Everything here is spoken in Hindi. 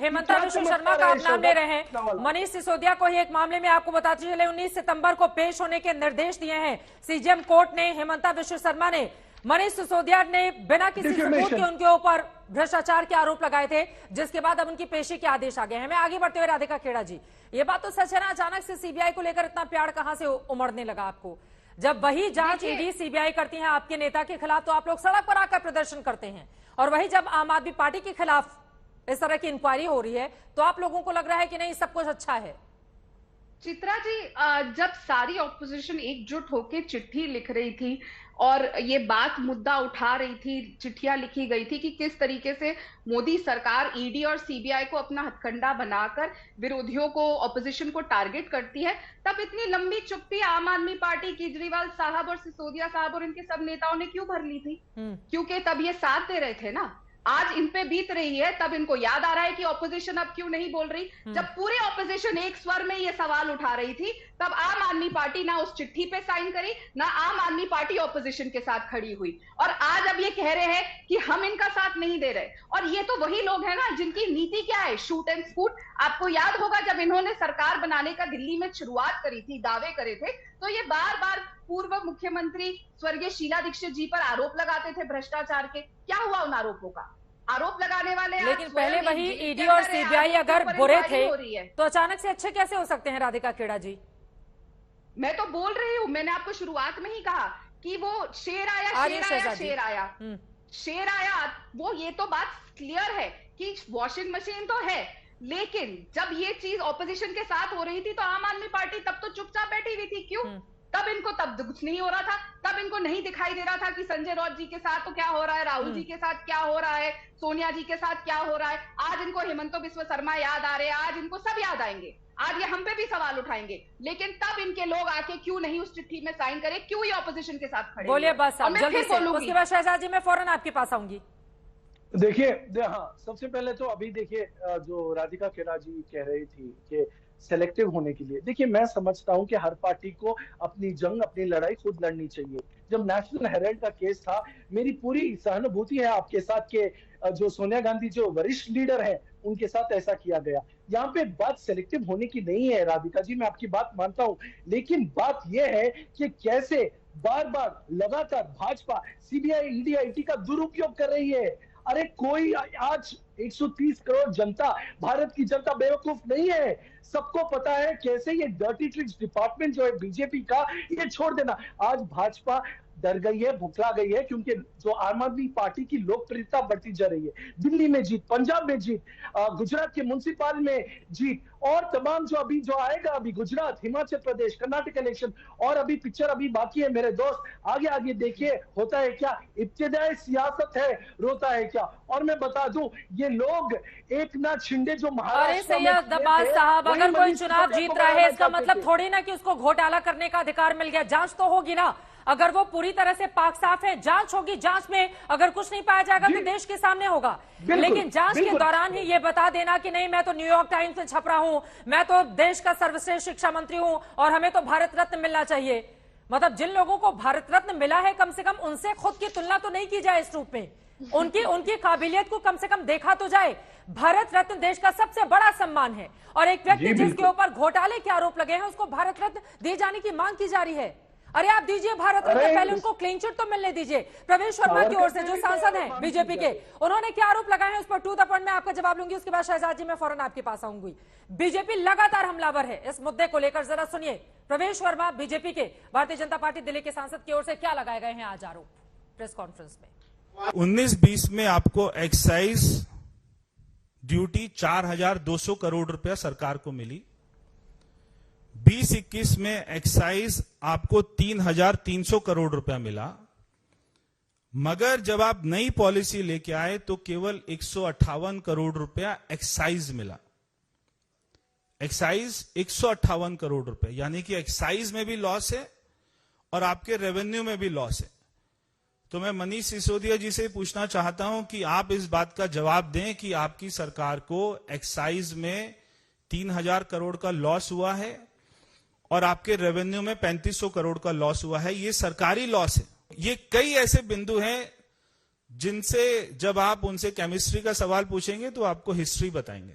हेमंता विश्व शर्मा का आप नाम ले रहे हैं। मनीष सिसोदिया को ही एक मामले में आपको बताते चले 19 सितंबर को पेश होने के निर्देश दिए हैं सीजेएम कोर्ट ने। हेमंता विश्व शर्मा ने मनीष सिसोदिया ने बिना किसी सबूत के उनके ऊपर भ्रष्टाचार के आरोप लगाए थे, जिसके बाद अब उनकी पेशी के आदेश आ गए हैं। मैं आगे बढ़ते हुए राधिका खेड़ा जी, ये बात तो सच है ना, अचानक से सीबीआई को लेकर इतना प्यार कहां से उमड़ने लगा आपको? जब वही जांच ईडी सीबीआई करती है आपके नेता के खिलाफ तो आप लोग सड़क पर आकर प्रदर्शन करते हैं, और वही जब आम आदमी पार्टी के खिलाफ इस तरह की इंक्वायरी हो रही है तो आप लोगों को लग रहा है कि नहीं सब कुछ अच्छा है। चित्रा जी, जब सारी ऑपोजिशन एकजुट होकर चिट्ठी लिख रही थी और ये बात मुद्दा उठा रही थी, चिट्ठियां लिखी गई थी कि किस तरीके से मोदी सरकार ईडी और सीबीआई को अपना हथकंडा बनाकर विरोधियों को, ऑपोजिशन को टारगेट करती है, तब इतनी लंबी चुप्पी आम आदमी पार्टी, केजरीवाल साहब और सिसोदिया साहब और इनके सब नेताओं ने क्यों भर ली थी? क्योंकि तब ये साथ दे रहे थे ना। आज इन पे बीत रही है तब इनको याद आ रहा है कि ऑपोजिशन अब क्यों नहीं बोल रही। जब पूरी ऑपोजिशन एक स्वर में ये सवाल उठा रही थी तब आम आदमी पार्टी ना उस चिट्ठी पे साइन करी, ना आम आदमी पार्टी ऑपोजिशन के साथ खड़ी हुई, और आज अब ये कह रहे हैं कि हम इनका साथ नहीं दे रहे। और ये तो वही लोग हैं ना जिनकी नीति क्या है, शूट एंड स्कूट। आपको याद होगा जब इन्होंने सरकार बनाने का दिल्ली में शुरुआत करी थी, दावे करे थे, तो ये बार बार पूर्व मुख्यमंत्री स्वर्गीय शीला दीक्षित जी पर आरोप लगाते थे भ्रष्टाचार के। क्या हुआ उन आरोपों का? आरोप लगाने वाले, लेकिन पहले वही ईडी और सीबीआई अगर बुरे थे तो अचानक से अच्छे कैसे हो सकते हैं? राधिका खेड़ा जी, मैं तो बोल रही हूँ, मैंने आपको शुरुआत में ही कहा कि वो शेर आया, शेर आया। वो ये तो बात क्लियर है कि वॉशिंग मशीन तो है, लेकिन जब ये चीज ऑपोजिशन के साथ हो रही थी तो आम आदमी पार्टी तब तो चुपचाप बैठी हुई थी। क्यों? तब इनको तब कुछ नहीं हो रहा था, तब इनको नहीं दिखाई दे रहा था कि संजय राउत जी के साथ तो क्या हो रहा है, राहुल जी के साथ क्या हो रहा है, सोनिया जी के साथ क्या हो रहा है। आज इनको हेमंता विश्व शर्मा याद आ रहे हैं, आज इनको सब याद आएंगे, आज ये हम पे भी सवाल उठाएंगे, लेकिन तब इनके लोग आके क्यों नहीं उस चिट्ठी में साइन करे, क्यों ये ऑपोजिशन के साथ खड़े? बोलिए बस आप जल्दी से, उसके बाद शहजाद जी मैं फौरन आपके पास आऊंगी। देखिए, हाँ, सबसे पहले तो अभी देखिए जो राधिका खेड़ा जी कह रही थी कि सेलेक्टिव होने के लिए, देखिए मैं समझता हूं कि हर पार्टी को अपनी जंग, अपनी लड़ाई खुद लड़नी चाहिए। जब नेशनल हेराल्ड का केस था, मेरी पूरी सहानुभूति है आपके साथ के जो सोनिया गांधी जो वरिष्ठ लीडर है उनके साथ ऐसा किया गया। यहाँ पे बात सेलेक्टिव होने की नहीं है राधिका जी, मैं आपकी बात मानता हूँ, लेकिन बात यह है कि कैसे बार बार लगातार भाजपा सीबीआई ईडी आईटी का दुरुपयोग कर रही है। अरे कोई आज 130 करोड़ जनता, भारत की जनता बेवकूफ नहीं है, सबको पता है कैसे ये डर्टी ट्रिक्स डिपार्टमेंट जो है बीजेपी का, ये छोड़ देना। आज भाजपा डर गई है, भुखला गई है, क्योंकि जो आम आदमी पार्टी की लोकप्रियता बढ़ती जा रही है। दिल्ली में जीत, पंजाब में जीत, गुजरात के म्युनिसिपल में जीत, और तमाम जो अभी जो आएगा, अभी गुजरात, हिमाचल प्रदेश, कर्नाटक इलेक्शन, और अभी पिक्चर अभी बाकी है मेरे दोस्त, आगे आगे देखिए होता है क्या। इब्तिदाई सियासत है, रोता है क्या। और मैं बता दूं, ये लोग एकनाथ शिंदे जो महाराष्ट्र में नवाज साहब अगर कोई चुनाव जीत रहा है इसका मतलब थोड़ी ना कि उसको घोटाला करने का अधिकार मिल गया। जांच तो होगी ना, अगर वो पूरी तरह से पाक साफ है, जांच होगी, जांच में अगर कुछ नहीं पाया जाएगा तो देश के सामने होगा। लेकिन जांच के दौरान ही ये बता देना कि नहीं मैं तो न्यूयॉर्क टाइम्स में छप रहा हूं, मैं तो देश का सर्वश्रेष्ठ शिक्षा मंत्री हूं और हमें तो भारत रत्न मिलना चाहिए। मतलब जिन लोगों को भारत रत्न मिला है कम से कम उनसे खुद की तुलना तो नहीं की जाए इस रूप में, उनकी काबिलियत को कम से कम देखा तो जाए। भारत रत्न देश का सबसे बड़ा सम्मान है और एक व्यक्ति जिसके ऊपर घोटाले के आरोप लगे हैं उसको भारत रत्न दिए जाने की मांग की जा रही है। अरे आप दीजिए भारत रत्न, पहले उनको क्लीन चिट तो मिलने दीजिए। प्रवेश वर्मा की ओर से जो सांसद हैं बीजेपी के, उन्होंने क्या आरोप लगाए हैं उस पर टू द पॉइंट में आपका जवाब लूंगी। उसके बाद शहजाद जी मैं फौरन आपके पास आऊंगी। बीजेपी लगातार हमलावर है इस मुद्दे को लेकर, जरा सुनिए प्रवेश वर्मा बीजेपी के, भारतीय जनता पार्टी दिल्ली के सांसद की ओर से क्या लगाए गए हैं आज आरोप प्रेस कॉन्फ्रेंस में। 19-20 में आपको एक्साइज ड्यूटी 4,200 करोड़ रुपया सरकार को मिली। 20-21 में एक्साइज आपको 3,300 करोड़ रुपया मिला, मगर जब आप नई पॉलिसी लेके आए तो केवल 158 करोड़ रुपया एक्साइज मिला। एक्साइज 158 करोड़ रुपए, यानी कि एक्साइज में भी लॉस है और आपके रेवेन्यू में भी लॉस है। तो मैं मनीष सिसोदिया जी से पूछना चाहता हूं कि आप इस बात का जवाब दें कि आपकी सरकार को एक्साइज में 3,000 करोड़ का लॉस हुआ है और आपके रेवेन्यू में 3,500 करोड़ का लॉस हुआ है। ये सरकारी लॉस है। ये कई ऐसे बिंदु हैं जिनसे जब आप उनसे केमिस्ट्री का सवाल पूछेंगे तो आपको हिस्ट्री बताएंगे।